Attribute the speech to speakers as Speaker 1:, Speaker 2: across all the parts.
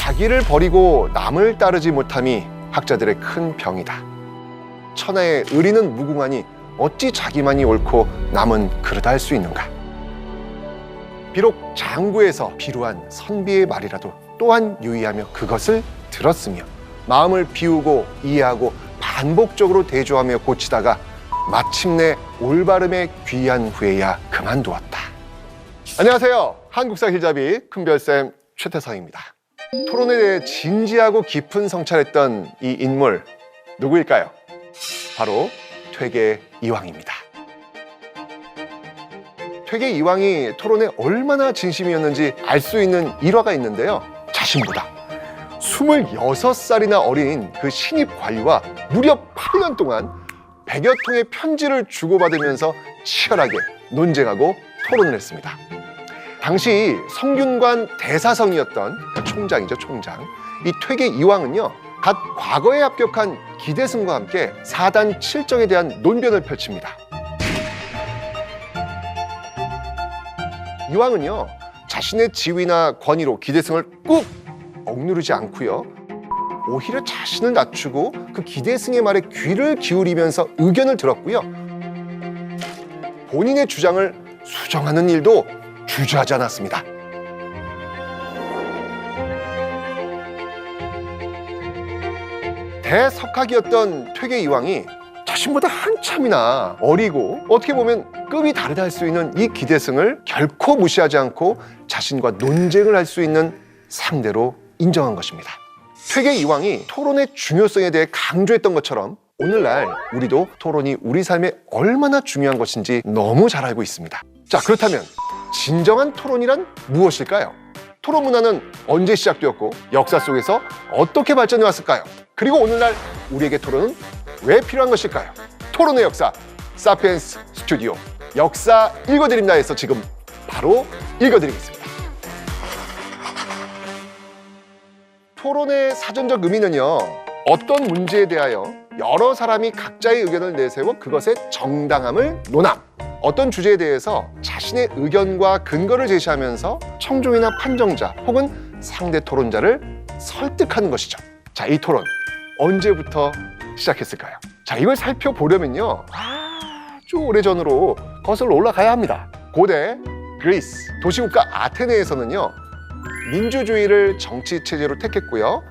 Speaker 1: 자기를 버리고 남을 따르지 못함이 학자들의 큰 병이다. 천하의 의리는 무궁하니 어찌 자기만이 옳고 남은 그르다 할 수 있는가. 비록 장구에서 비루한 선비의 말이라도 또한 유의하며 그것을 들었으며 마음을 비우고 이해하고 반복적으로 대조하며 고치다가 마침내 올바름에 귀한 후에야 그만두었다. 안녕하세요. 한국사 길잡이 큰별쌤 최태성입니다. 토론에 대해 진지하고 깊은 성찰했던 이 인물 누구일까요? 바로 퇴계 이황입니다. 퇴계 이황이 토론에 얼마나 진심이었는지 알 수 있는 일화가 있는데요. 자신보다 26살이나 어린 그 신입 관리와 무려 8년 동안 100여 통의 편지를 주고받으면서 치열하게 논쟁하고 토론을 했습니다. 당시 성균관 대사성이었던 총장이죠, 총장. 이 퇴계 이황은요, 갓 과거에 합격한 기대승과 함께 사단 칠정에 대한 논변을 펼칩니다. 이황은요, 자신의 지위나 권위로 기대승을 꾹 억누르지 않고요, 오히려 자신을 낮추고 그 기대승의 말에 귀를 기울이면서 의견을 들었고요, 본인의 주장을 수정하는 일도 주저하지 않았습니다. 대석학이었던 퇴계 이황이 자신보다 한참이나 어리고 어떻게 보면 급이 다르다 할 수 있는 이 기대승을 결코 무시하지 않고 자신과 논쟁을 할 수 있는 상대로 인정한 것입니다. 퇴계 이황이 토론의 중요성에 대해 강조했던 것처럼 오늘날 우리도 토론이 우리 삶에 얼마나 중요한 것인지 너무 잘 알고 있습니다. 자, 그렇다면 진정한 토론이란 무엇일까요? 토론 문화는 언제 시작되었고 역사 속에서 어떻게 발전해 왔을까요? 그리고 오늘날 우리에게 토론은 왜 필요한 것일까요? 토론의 역사, 사피엔스 스튜디오 역사 읽어드립니다에서 지금 바로 읽어드리겠습니다. 토론의 사전적 의미는요, 어떤 문제에 대하여 여러 사람이 각자의 의견을 내세워 그것의 정당함을 논함, 어떤 주제에 대해서 자신의 의견과 근거를 제시하면서 청중이나 판정자 혹은 상대 토론자를 설득하는 것이죠. 자, 이 토론 언제부터 시작했을까요? 자, 이걸 살펴보려면요, 아주 오래전으로 거슬러 올라가야 합니다. 고대 그리스 도시국가 아테네에서는요, 민주주의를 정치 체제로 택했고요,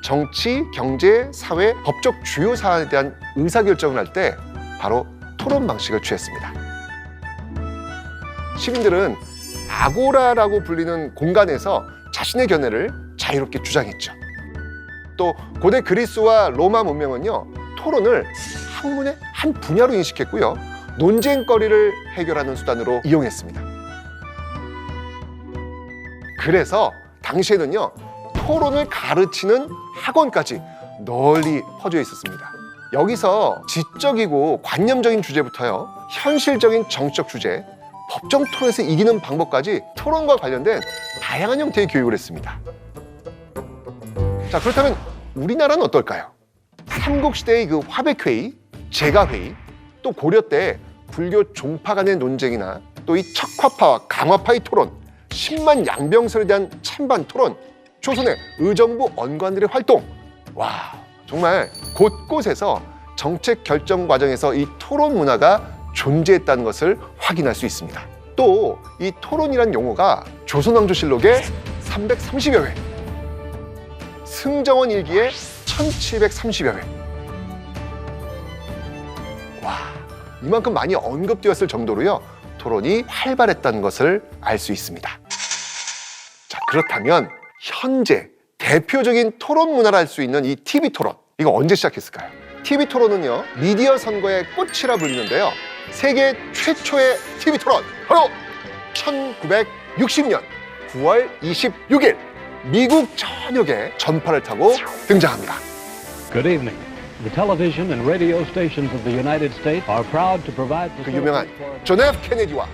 Speaker 1: 정치, 경제, 사회, 법적 주요 사안에 대한 의사결정을 할 때 바로 토론 방식을 취했습니다. 시민들은 아고라라고 불리는 공간에서 자신의 견해를 자유롭게 주장했죠. 또 고대 그리스와 로마 문명은요, 토론을 학문의 한 분야로 인식했고요, 논쟁거리를 해결하는 수단으로 이용했습니다. 그래서 당시에는요, 토론을 가르치는 학원까지 널리 퍼져 있었습니다. 여기서 지적이고 관념적인 주제부터요, 현실적인 정치적 주제, 법정 토론에서 이기는 방법까지 토론과 관련된 다양한 형태의 교육을 했습니다. 자, 그렇다면 우리나라는 어떨까요? 삼국시대의 그 화백회의, 제가회의, 또 고려 때 불교 종파 간의 논쟁이나 또 이 척화파와 강화파의 토론, 10만 양병설에 대한 찬반 토론, 조선의 의정부 언관들의 활동, 와, 정말 곳곳에서 정책 결정 과정에서 이 토론 문화가 존재했다는 것을 확인할 수 있습니다. 또 이 토론이란 용어가 조선왕조실록의 330여 회, 승정원 일기의 1730여 회, 와, 이만큼 많이 언급되었을 정도로요, 토론이 활발했다는 것을 알 수 있습니다. 자, 그렇다면 현재 대표적인 토론 문화라 할 수 있는 이 TV 토론, 이거 언제 시작했을까요? TV 토론은요, 미디어 선거의 꽃이라 불리는데요, 세계 최초의 TV 토론, 바로 1960년 9월 26일 미국 전역에 전파를 타고 등장합니다.
Speaker 2: Good evening. The television and radio stations of the United States are proud to provide
Speaker 1: 그 유명한 존 F 케네디와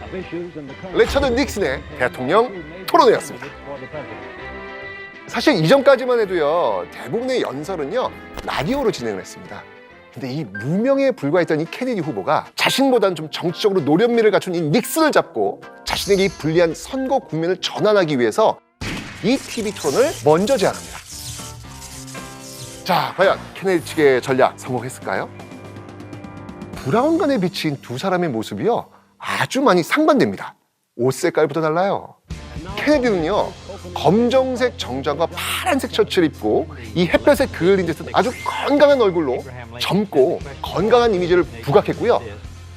Speaker 1: 리처드 닉슨의 대통령 토론회였습니다. 사실 이전까지만 해도요, 대부분의 연설은요, 라디오로 진행을 했습니다. 근데 이 무명에 불과했던 이 케네디 후보가 자신보다는 좀 정치적으로 노련미를 갖춘 이 닉슨을 잡고 자신에게 이 불리한 선거 국면을 전환하기 위해서 이 TV 토론을 먼저 제안합니다. 자, 과연 케네디 측의 전략 성공했을까요? 브라운관에 비친 두 사람의 모습이요, 아주 많이 상반됩니다. 옷 색깔부터 달라요. 케네디는요, 검정색 정장과 파란색 셔츠를 입고 이 햇볕에 그을린 듯한 아주 건강한 얼굴로 젊고 건강한 이미지를 부각했고요.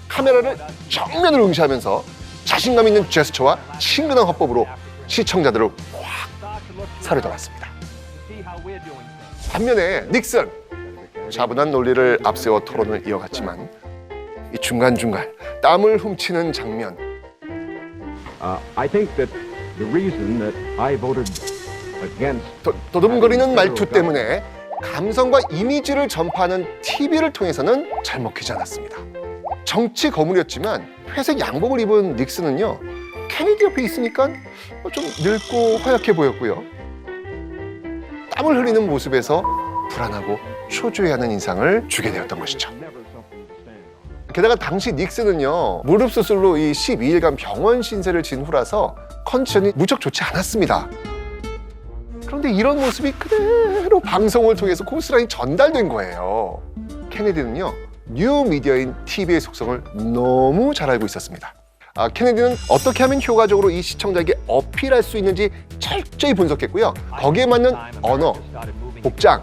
Speaker 1: 카메라를 정면으로 응시하면서 자신감 있는 제스처와 친근한 화법으로 시청자들을 확 사로잡았습니다. 반면에 닉슨, 차분한 논리를 앞세워 토론을 이어갔지만 이 중간중간 땀을 훔치는 장면,
Speaker 2: I think that the reason that I voted against
Speaker 1: 도듬거리는 말투 때문에 감성과 이미지를 전파하는 TV를 통해서는 잘 먹히지 않았습니다. 정치 거물이었지만 회색 양복을 입은 닉슨은요, 케네디 옆에 있으니까 좀 늙고 허약해 보였고요. 땀을 흘리는 모습에서 불안하고 초조해하는 인상을 주게 되었던 것이죠. 게다가 당시 닉슨은요, 무릎 수술로 이 12일간 병원 신세를 진 후라서 컨디션이 무척 좋지 않았습니다. 그런데 이런 모습이 그대로 방송을 통해서 고스란히 전달된 거예요. 케네디는요, 뉴 미디어인 TV의 속성을 너무 잘 알고 있었습니다. 케네디는 어떻게 하면 효과적으로 이 시청자에게 어필할 수 있는지 철저히 분석했고요. 거기에 맞는 언어, 복장,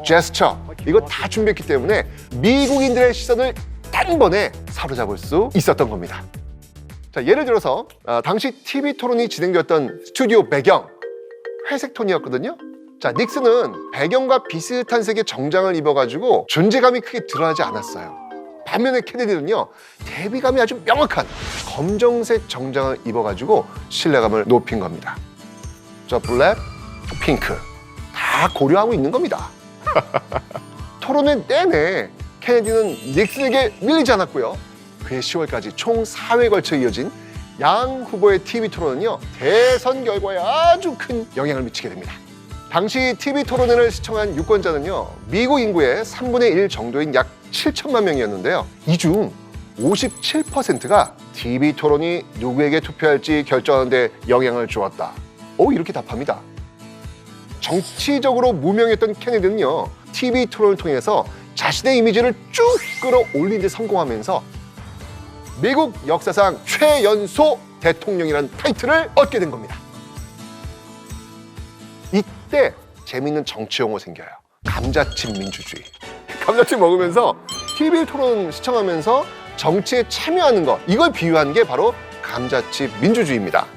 Speaker 1: 제스처, 이거 다 준비했기 때문에 미국인들의 시선을 단번에 사로잡을 수 있었던 겁니다. 자, 예를 들어서 당시 TV 토론이 진행되었던 스튜디오 배경, 회색 톤이었거든요. 자, 닉슨은 배경과 비슷한 색의 정장을 입어가지고 존재감이 크게 드러나지 않았어요. 반면에 케네디는요, 대비감이 아주 명확한 검정색 정장을 입어가지고 신뢰감을 높인 겁니다. 저 블랙, 핑크 다 고려하고 있는 겁니다. 토론회 내내 케네디는 닉슨에게 밀리지 않았고요. 그해 10월까지 총 4회에 걸쳐 이어진 양 후보의 TV 토론은요, 대선 결과에 아주 큰 영향을 미치게 됩니다. 당시 TV 토론회를 시청한 유권자는요, 미국 인구의 3분의 1 정도인 약 7천만 명이었는데요. 이 중 57%가 TV 토론이 누구에게 투표할지 결정하는 데 영향을 주었다. 이렇게 답합니다. 정치적으로 무명했던 케네디는요, TV 토론을 통해서 자신의 이미지를 쭉 끌어올린 데 성공하면서 미국 역사상 최연소 대통령이라는 타이틀을 얻게 된 겁니다. 이때 재미있는 정치 용어 생겨요. 감자칩 민주주의. 감자칩 먹으면서 TV 토론 시청하면서 정치에 참여하는 것, 이걸 비유한 게 바로 감자칩 민주주의입니다.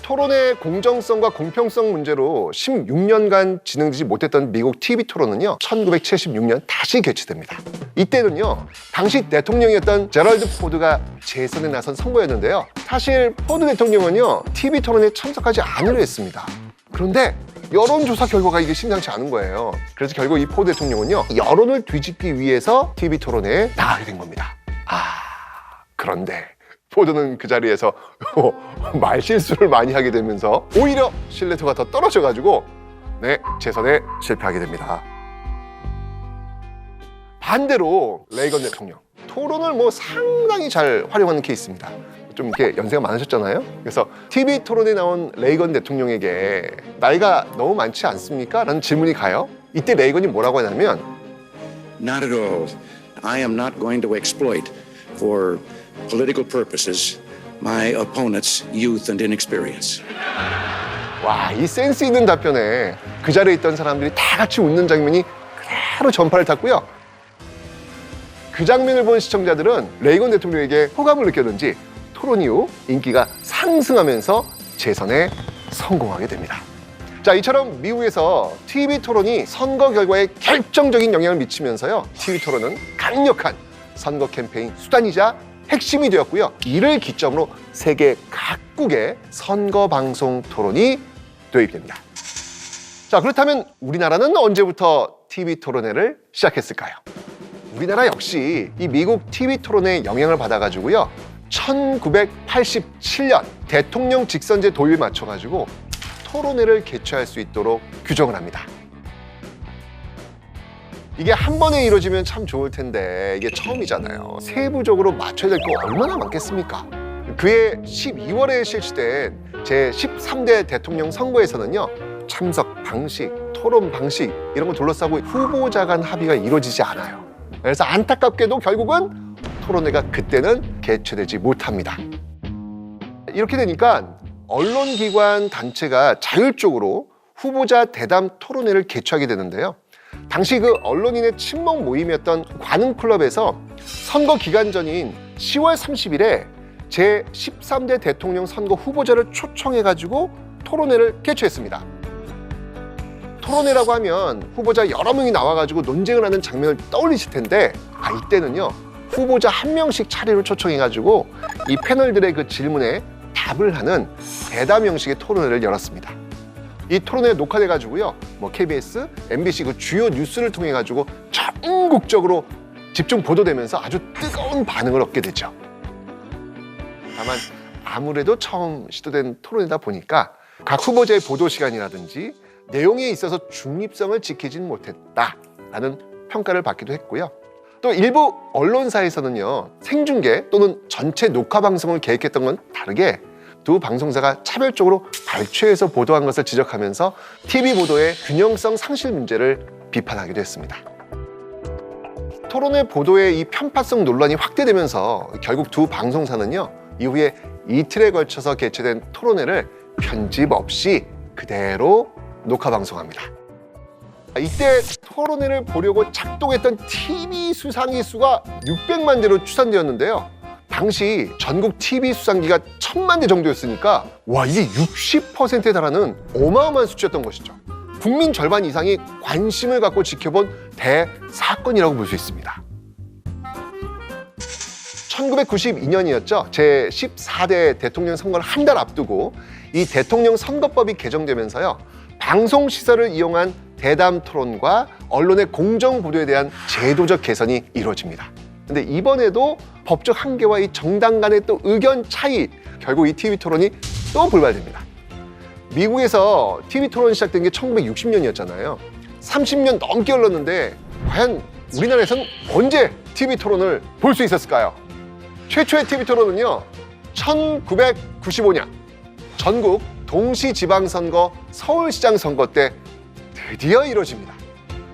Speaker 1: 토론의 공정성과 공평성 문제로 16년간 진행되지 못했던 미국 TV 토론은요, 1976년 다시 개최됩니다. 이때는요, 당시 대통령이었던 제럴드 포드가 재선에 나선 선거였는데요. 사실 포드 대통령은요, TV 토론에 참석하지 않으려 했습니다. 그런데 여론조사 결과가 이게 심상치 않은 거예요. 그래서 결국 이 포드 대통령은요, 여론을 뒤집기 위해서 TV 토론에 나가게 된 겁니다. 그런데 포드는 그 자리에서 말실수를 많이 하게 되면서 오히려 신뢰도가 더 떨어져가지고 재선에 실패하게 됩니다. 반대로 레이건 대통령, 토론을 상당히 잘 활용하는 케이스입니다. 좀 이렇게 연세가 많으셨잖아요. 그래서 TV 토론에 나온 레이건 대통령에게 나이가 너무 많지 않습니까? 라는 질문이 가요. 이때 레이건이 뭐라고 하냐면
Speaker 3: Not at all. I am not going to exploit for political purposes my opponent's youth and inexperience.
Speaker 1: 와, 이 센스 있는 답변에 그 자리에 있던 사람들이 다 같이 웃는 장면이 그대로 전파를 탔고요. 그 장면을 본 시청자들은 레이건 대통령에게 호감을 느꼈는지 토론 이후 인기가 상승하면서 재선에 성공하게 됩니다. 자, 이처럼 미국에서 TV 토론이 선거 결과에 결정적인 영향을 미치면서요, TV 토론은 강력한 선거 캠페인 수단이자 핵심이 되었고요. 이를 기점으로 세계 각국의 선거 방송 토론이 도입됩니다. 자, 그렇다면 우리나라는 언제부터 TV 토론회를 시작했을까요? 우리나라 역시 이 미국 TV 토론회의 영향을 받아가지고요, 1987년 대통령 직선제 도입에 맞춰가지고 토론회를 개최할 수 있도록 규정을 합니다. 이게 한 번에 이루어지면 참 좋을 텐데 이게 처음이잖아요. 세부적으로 맞춰야 될 거 얼마나 많겠습니까? 그해 12월에 실시된 제13대 대통령 선거에서는요, 참석 방식, 토론 방식 이런 걸 둘러싸고 후보자 간 합의가 이루어지지 않아요. 그래서 안타깝게도 결국은 토론회가 그때는 개최되지 못합니다. 이렇게 되니까 언론기관 단체가 자율적으로 후보자 대담 토론회를 개최하게 되는데요. 당시 그 언론인의 친목 모임이었던 관음클럽에서 선거 기간 전인 10월 30일에 제13대 대통령 선거 후보자를 초청해가지고 토론회를 개최했습니다. 토론회라고 하면 후보자 여러 명이 나와가지고 논쟁을 하는 장면을 떠올리실 텐데, 이때는요, 후보자 한 명씩 차례로 초청해가지고 이 패널들의 그 질문에 답을 하는 대담 형식의 토론회를 열었습니다. 이 토론회 녹화돼가지고요, KBS, MBC 그 주요 뉴스를 통해 가지고 전국적으로 집중 보도되면서 아주 뜨거운 반응을 얻게 되죠. 다만 아무래도 처음 시도된 토론이다 보니까 각 후보자의 보도 시간이라든지 내용에 있어서 중립성을 지키진 못했다라는 평가를 받기도 했고요. 또 일부 언론사에서는요, 생중계 또는 전체 녹화 방송을 계획했던 건 다르게 두 방송사가 차별적으로 발췌해서 보도한 것을 지적하면서 TV 보도의 균형성 상실 문제를 비판하기도 했습니다. 토론회 보도의 이 편파성 논란이 확대되면서 결국 두 방송사는요, 이후에 이틀에 걸쳐서 개최된 토론회를 편집 없이 그대로 녹화 방송합니다. 이때 토론회를 보려고 작동했던 TV 수상기 수가 600만 대로 추산되었는데요. 당시 전국 TV 수상기가 1000만 대 정도였으니까 이게 60%에 달하는 어마어마한 수치였던 것이죠. 국민 절반 이상이 관심을 갖고 지켜본 대사건이라고 볼 수 있습니다. 1992년이었죠. 제14대 대통령 선거를 한 달 앞두고 이 대통령 선거법이 개정되면서요, 방송 시설을 이용한 대담 토론과 언론의 공정 보도에 대한 제도적 개선이 이루어집니다. 근데 이번에도 법적 한계와 이 정당 간의 또 의견 차이, 결국 이 TV 토론이 또 불발됩니다. 미국에서 TV 토론이 시작된 게 1960년이었잖아요. 30년 넘게 흘렀는데 과연 우리나라에서는 언제 TV 토론을 볼 수 있었을까요? 최초의 TV 토론은요, 1995년 전국 동시지방선거 서울시장 선거 때 드디어 이루어집니다.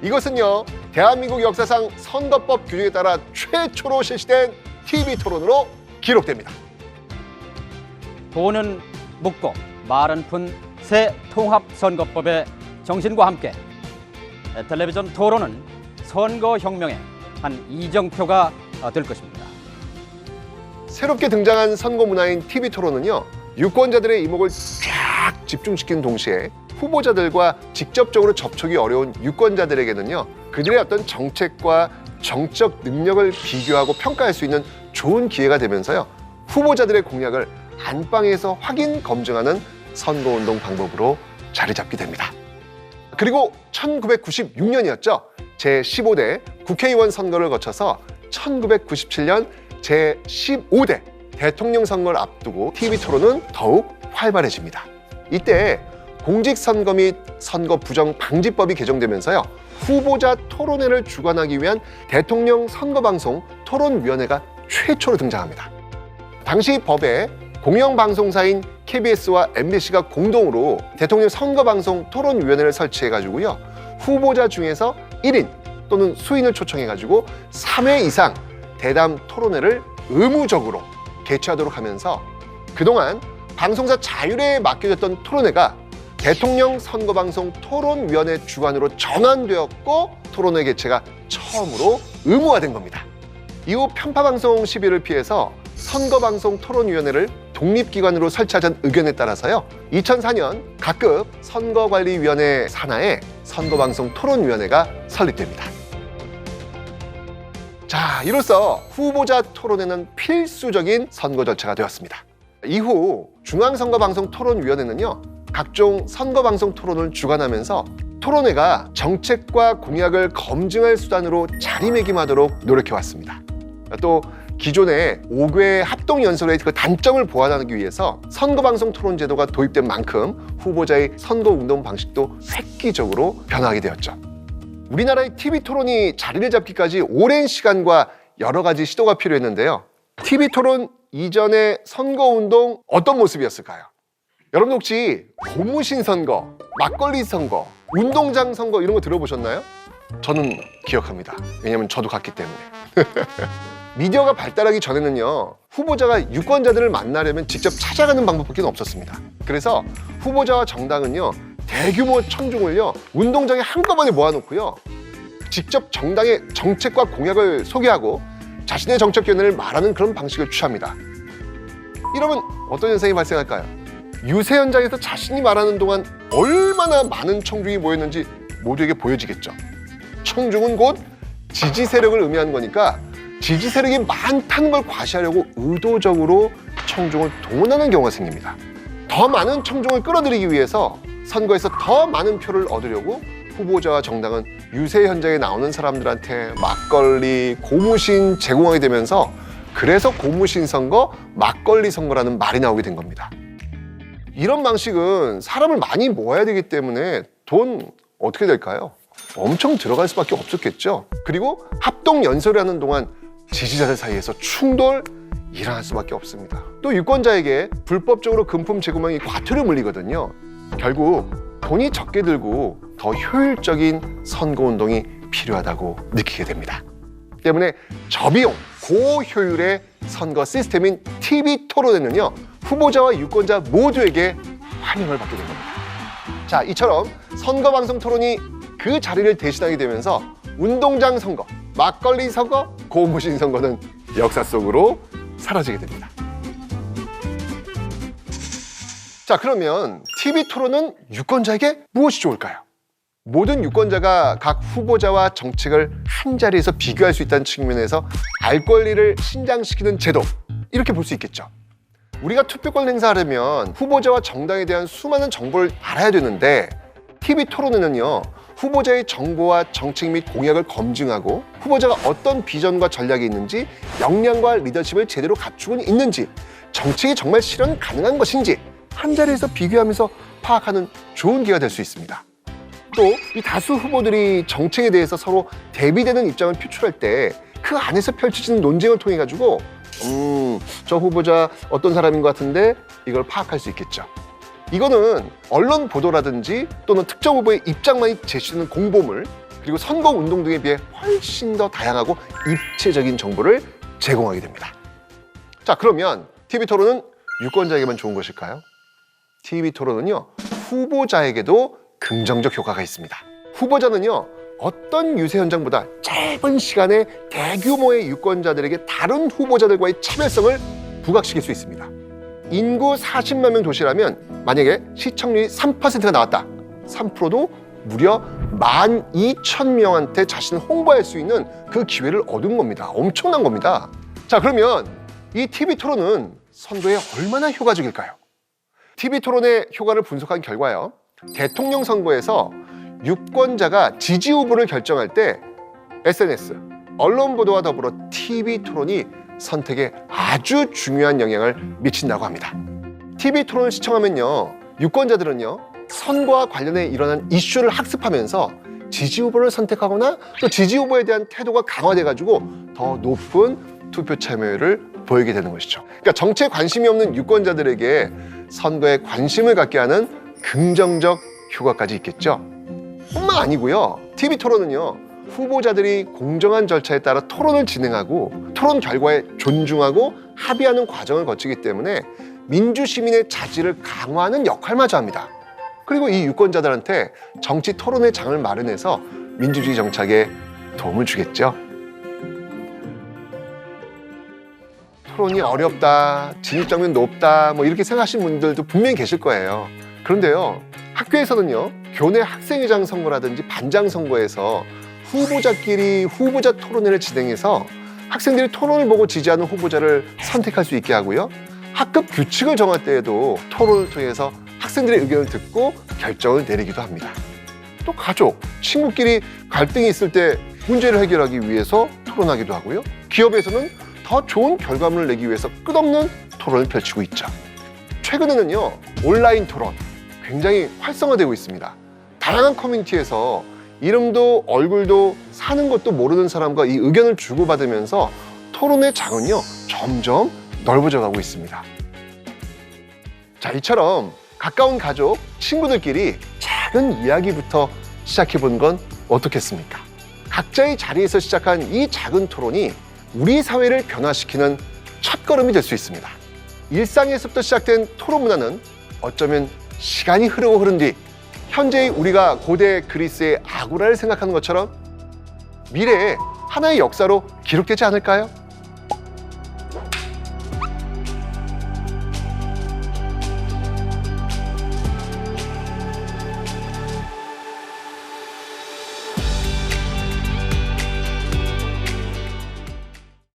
Speaker 1: 이것은요, 대한민국 역사상 선거법 규정에 따라 최초로 실시된 TV 토론으로 기록됩니다.
Speaker 4: 돈은 묻고 말은 푼 새 통합선거법의 정신과 함께 텔레비전 토론은 선거혁명의 한 이정표가 될 것입니다.
Speaker 1: 새롭게 등장한 선거 문화인 TV 토론은요, 유권자들의 이목을 쫙 집중시키는 동시에 후보자들과 직접적으로 접촉이 어려운 유권자들에게는요, 그들의 어떤 정책과 정적 능력을 비교하고 평가할 수 있는 좋은 기회가 되면서요, 후보자들의 공약을 안방에서 확인 검증하는 선거운동 방법으로 자리 잡게 됩니다. 그리고 1996년이었죠. 제15대 국회의원 선거를 거쳐서 1997년 제15대 대통령 선거를 앞두고 TV 토론은 더욱 활발해집니다. 이때 공직선거 및 선거 부정 방지법이 개정되면서요, 후보자 토론회를 주관하기 위한 대통령 선거방송 토론위원회가 최초로 등장합니다. 당시 법에 공영방송사인 KBS와 MBC가 공동으로 대통령 선거방송 토론위원회를 설치해가지고요, 후보자 중에서 1인 또는 수인을 초청해가지고 3회 이상 대담 토론회를 의무적으로 개최하도록 하면서 그동안 방송사 자율에 맡겨졌던 토론회가 대통령 선거방송 토론위원회 주관으로 전환되었고, 토론회 개최가 처음으로 의무화된 겁니다. 이후 편파방송 시비를 피해서 선거방송 토론위원회를 독립기관으로 설치하자는 의견에 따라서요, 2004년 각급 선거관리위원회 산하에 선거방송 토론위원회가 설립됩니다. 자, 이로써 후보자 토론회는 필수적인 선거 절차가 되었습니다. 이후 중앙선거방송 토론위원회는요, 각종 선거방송 토론을 주관하면서 토론회가 정책과 공약을 검증할 수단으로 자리매김하도록 노력해왔습니다. 또 기존의 5개 합동연설의 그 단점을 보완하기 위해서 선거방송 토론제도가 도입된 만큼 후보자의 선거운동 방식도 획기적으로 변화하게 되었죠. 우리나라의 TV 토론이 자리를 잡기까지 오랜 시간과 여러 가지 시도가 필요했는데요. TV 토론 이전의 선거운동 어떤 모습이었을까요? 여러분 혹시 고무신 선거, 막걸리 선거, 운동장 선거 이런 거 들어보셨나요? 저는 기억합니다. 왜냐면 저도 갔기 때문에. 미디어가 발달하기 전에는요, 후보자가 유권자들을 만나려면 직접 찾아가는 방법밖에 없었습니다. 그래서 후보자와 정당은요, 대규모 청중을요, 운동장에 한꺼번에 모아놓고요, 직접 정당의 정책과 공약을 소개하고 자신의 정책 견해를 말하는 그런 방식을 취합니다. 이러면 어떤 현상이 발생할까요? 유세 현장에서 자신이 말하는 동안 얼마나 많은 청중이 모였는지 모두에게 보여지겠죠. 청중은 곧 지지 세력을 의미하는 거니까 지지 세력이 많다는 걸 과시하려고 의도적으로 청중을 동원하는 경우가 생깁니다. 더 많은 청중을 끌어들이기 위해서 선거에서 더 많은 표를 얻으려고 후보자와 정당은 유세 현장에 나오는 사람들한테 막걸리, 고무신 제공하게 되면서 그래서 고무신 선거, 막걸리 선거라는 말이 나오게 된 겁니다. 이런 방식은 사람을 많이 모아야 되기 때문에 돈 어떻게 될까요? 엄청 들어갈 수밖에 없었겠죠. 그리고 합동 연설을 하는 동안 지지자들 사이에서 충돌 일어날 수밖에 없습니다. 또 유권자에게 불법적으로 금품 제공량이 과태료 물리거든요. 결국 돈이 적게 들고 더 효율적인 선거운동이 필요하다고 느끼게 됩니다. 때문에 저비용, 고효율의 선거 시스템인 TV 토론회는요, 후보자와 유권자 모두에게 환영을 받게 된 겁니다. 자, 이처럼 선거방송 토론이 그 자리를 대신하게 되면서 운동장 선거, 막걸리 선거, 고무신 선거는 역사 속으로 사라지게 됩니다. 자, 그러면 TV 토론은 유권자에게 무엇이 좋을까요? 모든 유권자가 각 후보자와 정책을 한자리에서 비교할 수 있다는 측면에서 알 권리를 신장시키는 제도, 이렇게 볼 수 있겠죠. 우리가 투표권 행사하려면 후보자와 정당에 대한 수많은 정보를 알아야 되는데 TV 토론회는요, 후보자의 정보와 정책 및 공약을 검증하고 후보자가 어떤 비전과 전략이 있는지, 역량과 리더십을 제대로 갖추고 있는지, 정책이 정말 실현 가능한 것인지 한자리에서 비교하면서 파악하는 좋은 기회가 될 수 있습니다. 또 이 다수 후보들이 정책에 대해서 서로 대비되는 입장을 표출할 때 그 안에서 펼쳐지는 논쟁을 통해 가지고 저 후보자 어떤 사람인 것 같은데 이걸 파악할 수 있겠죠. 이거는 언론 보도라든지 또는 특정 후보의 입장만이 제시되는 공보물, 그리고 선거 운동 등에 비해 훨씬 더 다양하고 입체적인 정보를 제공하게 됩니다. 자, 그러면 TV 토론은 유권자에게만 좋은 것일까요? TV 토론은요, 후보자에게도 긍정적 효과가 있습니다. 후보자는요, 어떤 유세 현장보다 짧은 시간에 대규모의 유권자들에게 다른 후보자들과의 차별성을 부각시킬 수 있습니다. 인구 40만 명 도시라면 만약에 시청률이 3%가 나왔다. 3%도 무려 12,000명한테 자신을 홍보할 수 있는 그 기회를 얻은 겁니다. 엄청난 겁니다. 자, 그러면 이 TV 토론은 선거에 얼마나 효과적일까요? TV 토론의 효과를 분석한 결과요, 대통령 선거에서 유권자가 지지 후보를 결정할 때 SNS, 언론 보도와 더불어 TV 토론이 선택에 아주 중요한 영향을 미친다고 합니다. TV 토론을 시청하면요, 유권자들은요, 선거와 관련해 일어난 이슈를 학습하면서 지지 후보를 선택하거나 또 지지 후보에 대한 태도가 강화돼가지고 더 높은 투표 참여율을 보이게 되는 것이죠. 그러니까 정치에 관심이 없는 유권자들에게 선거에 관심을 갖게 하는 긍정적 효과까지 있겠죠. 뿐만 아니고요, TV 토론은요, 후보자들이 공정한 절차에 따라 토론을 진행하고 토론 결과에 존중하고 합의하는 과정을 거치기 때문에 민주시민의 자질을 강화하는 역할마저 합니다. 그리고 이 유권자들한테 정치 토론의 장을 마련해서 민주주의 정착에 도움을 주겠죠. 토론이 어렵다, 진입장벽이 높다, 뭐 이렇게 생각하시는 분들도 분명히 계실 거예요. 그런데요, 학교에서는요, 교내 학생회장 선거라든지 반장 선거에서 후보자끼리 후보자 토론회를 진행해서 학생들이 토론을 보고 지지하는 후보자를 선택할 수 있게 하고요, 학급 규칙을 정할 때에도 토론을 통해서 학생들의 의견을 듣고 결정을 내리기도 합니다. 또 가족, 친구끼리 갈등이 있을 때 문제를 해결하기 위해서 토론하기도 하고요, 기업에서는 더 좋은 결과물을 내기 위해서 끝없는 토론을 펼치고 있죠. 최근에는요, 온라인 토론 굉장히 활성화되고 있습니다. 다양한 커뮤니티에서 이름도 얼굴도 사는 것도 모르는 사람과 이 의견을 주고받으면서 토론의 장은요, 점점 넓어져 가고 있습니다. 자, 이처럼 가까운 가족, 친구들끼리 작은 이야기부터 시작해보는 건 어떻겠습니까? 각자의 자리에서 시작한 이 작은 토론이 우리 사회를 변화시키는 첫걸음이 될 수 있습니다. 일상에서부터 시작된 토론 문화는 어쩌면 시간이 흐르고 흐른 뒤 현재의 우리가 고대 그리스의 아고라를 생각하는 것처럼 미래에 하나의 역사로 기록되지 않을까요?